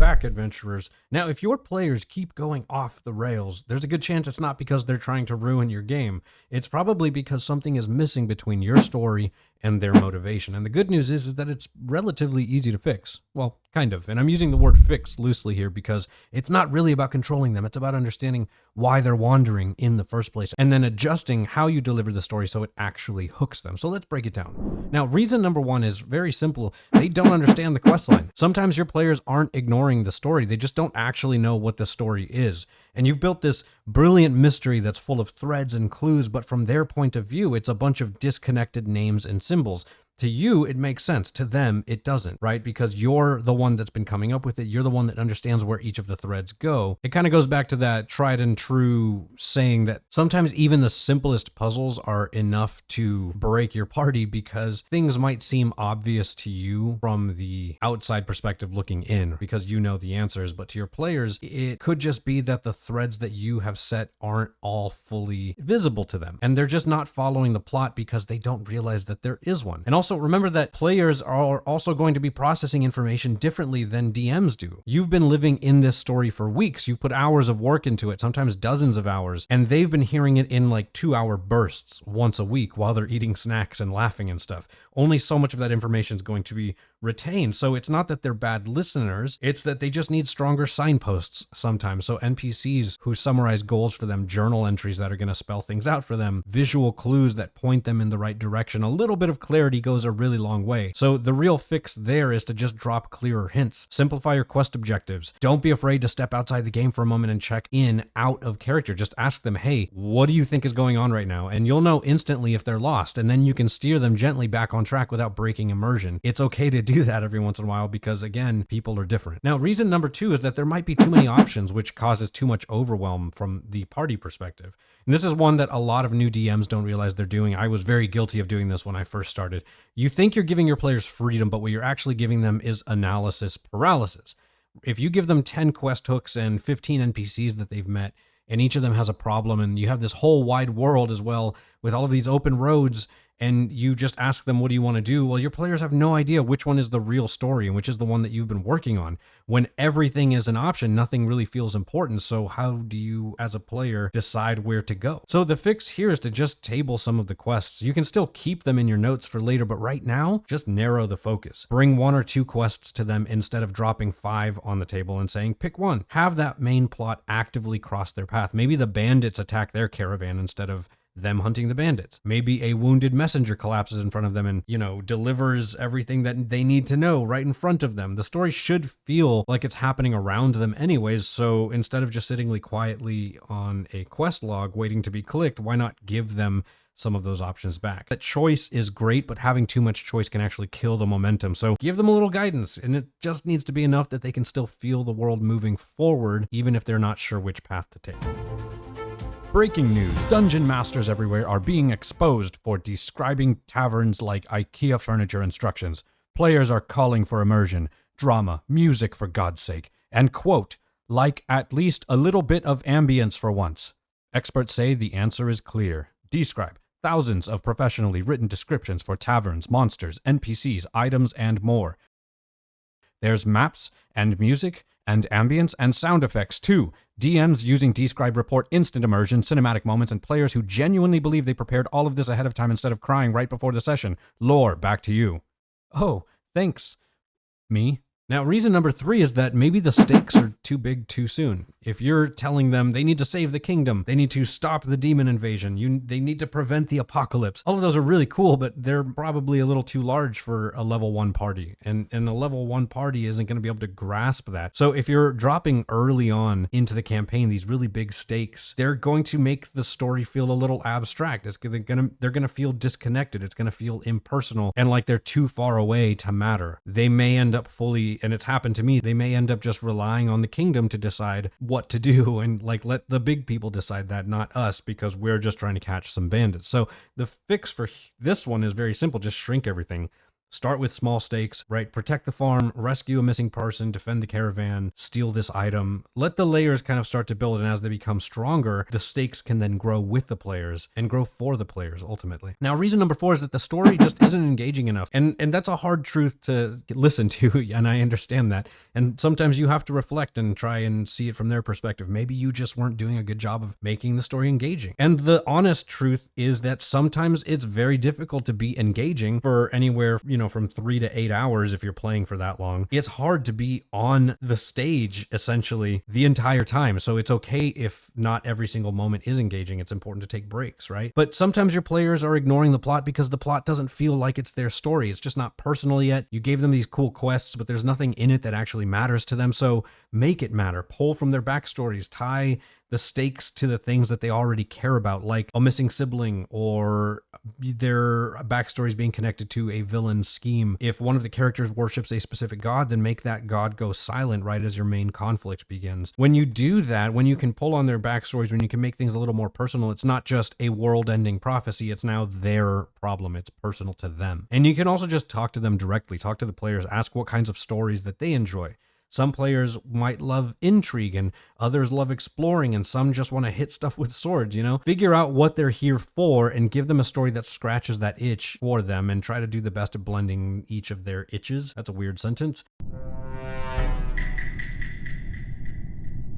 back, adventurers. Now, if your players keep going off the rails, there's a good chance it's not because they're trying to ruin your game. It's probably because something is missing between your story and their motivation. And the good news is that it's relatively easy to fix. Well, kind of. And I'm using the word fix loosely here because it's not really about controlling them. It's about understanding why they're wandering in the first place and then adjusting how you deliver the story so it actually hooks them. So let's break it down. Now, reason number one is very simple. They don't understand the quest line. Sometimes your players aren't ignoring the story. They just don't actually know what the story is. And you've built this brilliant mystery that's full of threads and clues, but from their point of view, it's a bunch of disconnected names and symbols. To you, it makes sense. To them, it doesn't, right? Because you're the one that's been coming up with it. You're the one that understands where each of the threads go. It kind of goes back to that tried and true saying that sometimes even the simplest puzzles are enough to break your party because things might seem obvious to you from the outside perspective looking in because you know the answers. But to your players, it could just be that the threads that you have set aren't all fully visible to them. And they're just not following the plot because they don't realize that there is one. And also remember that players are also going to be processing information differently than DMs do. You've been living in this story for weeks. You've put hours of work into it, sometimes dozens of hours, and they've been hearing it in like 2-hour bursts once a week while they're eating snacks and laughing and stuff. Only so much of that information is going to be retained. So it's not that they're bad listeners, it's that they just need stronger signposts sometimes. So NPCs who summarize goals for them, journal entries that are going to spell things out for them, visual clues that point them in the right direction. A little bit of clarity goes a really long way. So the real fix there is to just drop clearer hints. Simplify your quest objectives. Don't be afraid to step outside the game for a moment and check in out of character. Just ask them, hey, what do you think is going on right now? And you'll know instantly if they're lost, and then you can steer them gently back on track without breaking immersion. It's okay to do that every once in a while because, again, people are different. Now, reason number two is that there might be too many options, which causes too much overwhelm from the party perspective. And this is one that a lot of new DMs don't realize they're doing. I was very guilty of doing this when I first started. You think you're giving your players freedom, but what you're actually giving them is analysis paralysis. If you give them 10 quest hooks and 15 NPCs that they've met, and each of them has a problem, and you have this whole wide world as well with all of these open roads, and you just ask them, what do you want to do? Well, your players have no idea which one is the real story and which is the one that you've been working on. When everything is an option, nothing really feels important. So how do you, as a player, decide where to go? So the fix here is to just table some of the quests. You can still keep them in your notes for later, but right now, just narrow the focus. Bring 1 or 2 quests to them instead of dropping 5 on the table and saying, pick one. Have that main plot actively cross their path. Maybe the bandits attack their caravan instead of them hunting the bandits. Maybe a wounded messenger collapses in front of them and, delivers everything that they need to know right in front of them. The story should feel like it's happening around them anyways, so instead of just sitting quietly on a quest log waiting to be clicked, why not give them some of those options back? That choice is great, but having too much choice can actually kill the momentum. So give them a little guidance, and it just needs to be enough that they can still feel the world moving forward, even if they're not sure which path to take. Breaking news. Dungeon masters everywhere are being exposed for describing taverns like IKEA furniture instructions. Players are calling for immersion, drama, music for God's sake, and quote, like at least a little bit of ambience for once. Experts say the answer is clear. Describe thousands of professionally written descriptions for taverns, monsters, NPCs, items, and more. There's maps and music and ambience and sound effects too. DMs using Describe report instant immersion, cinematic moments, and players who genuinely believe they prepared all of this ahead of time instead of crying right before the session. Lore, back to you. Oh, thanks. Me? Now, reason number 3 is that maybe the stakes are too big too soon. If you're telling them they need to save the kingdom, they need to stop the demon invasion, they need to prevent the apocalypse, all of those are really cool, but they're probably a little too large for a level 1 party. And a level 1 party isn't going to be able to grasp that. So if you're dropping early on into the campaign these really big stakes, they're going to make the story feel a little abstract. They're going to feel disconnected. It's going to feel impersonal and like they're too far away to matter. They may end up fully, and it's happened to me, they may end up just relying on the kingdom to decide what to do and let the big people decide that, not us, because we're just trying to catch some bandits. So the fix for this one is very simple. Just shrink everything. Start with small stakes, right? Protect the farm, rescue a missing person, defend the caravan, steal this item. Let the layers kind of start to build, and as they become stronger, the stakes can then grow with the players and grow for the players ultimately. Now, reason number 4 is that the story just isn't engaging enough. And that's a hard truth to listen to, and I understand that. And sometimes you have to reflect and try and see it from their perspective. Maybe you just weren't doing a good job of making the story engaging. And the honest truth is that sometimes it's very difficult to be engaging for anywhere, from 3 to 8 hours if you're playing for that long. It's hard to be on the stage essentially the entire time. So it's okay if not every single moment is engaging. It's important to take breaks, right? But sometimes your players are ignoring the plot because the plot doesn't feel like it's their story. It's just not personal yet. You gave them these cool quests, but there's nothing in it that actually matters to them. So make it matter. Pull from their backstories. Tie the stakes to the things that they already care about, like a missing sibling or their backstories being connected to a villain's scheme. If one of the characters worships a specific god, then make that god go silent right as your main conflict begins. When you do that, when you can pull on their backstories, when you can make things a little more personal, it's not just a world-ending prophecy, it's now their problem. It's personal to them. And you can also just talk to them directly, talk to the players, ask what kinds of stories that they enjoy. Some players might love intrigue and others love exploring, and some just want to hit stuff with swords, Figure out what they're here for and give them a story that scratches that itch for them, and try to do the best of blending each of their itches. That's a weird sentence.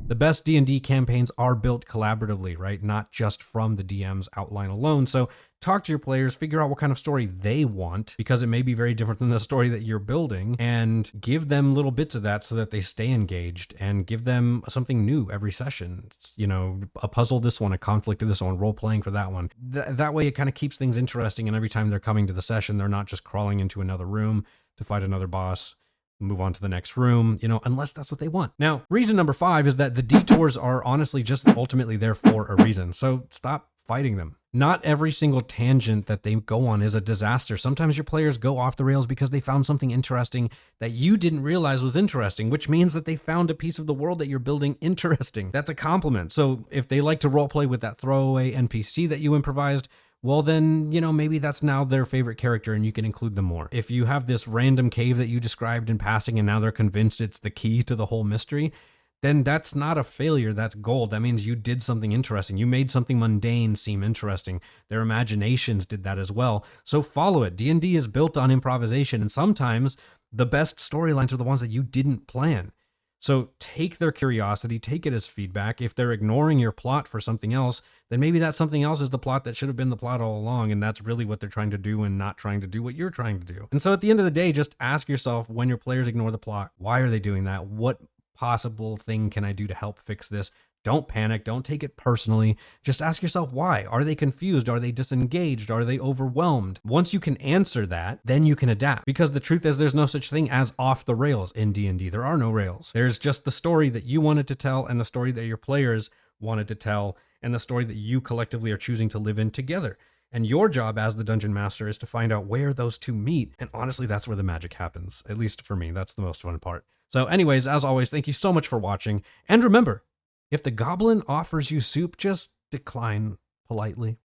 The best D&D campaigns are built collaboratively, right? Not just from the DM's outline alone. So talk to your players, figure out what kind of story they want, because it may be very different than the story that you're building, and give them little bits of that so that they stay engaged, and give them something new every session. A puzzle this one, a conflict this one, role-playing for that one. That way it kind of keeps things interesting, and every time they're coming to the session, they're not just crawling into another room to fight another boss, move on to the next room, unless that's what they want. Now, reason number 5 is that the detours are honestly just ultimately there for a reason. So stop fighting them. Not every single tangent that they go on is a disaster. Sometimes your players go off the rails because they found something interesting that you didn't realize was interesting, which means that they found a piece of the world that you're building interesting. That's a compliment. So if they like to roleplay with that throwaway NPC that you improvised, well then, maybe that's now their favorite character and you can include them more. If you have this random cave that you described in passing and now they're convinced it's the key to the whole mystery, then that's not a failure, that's gold. That means you did something interesting. You made something mundane seem interesting. Their imaginations did that as well. So follow it. D&D is built on improvisation, and sometimes the best storylines are the ones that you didn't plan. So take their curiosity, take it as feedback. If they're ignoring your plot for something else, then maybe that something else is the plot that should have been the plot all along, and that's really what they're trying to do and not trying to do what you're trying to do. And so at the end of the day, just ask yourself, when your players ignore the plot, why are they doing that? What possible thing can I do to help fix this? Don't panic. Don't take it personally. Just ask yourself why. Are they confused? Are they disengaged? Are they overwhelmed? Once you can answer that, then you can adapt. Because the truth is there's no such thing as off the rails in D&D. There are no rails. There's just the story that you wanted to tell and the story that your players wanted to tell and the story that you collectively are choosing to live in together. And your job as the dungeon master is to find out where those two meet. And honestly, that's where the magic happens. At least for me, that's the most fun part. So anyways, as always, thank you so much for watching. And remember, if the goblin offers you soup, just decline politely.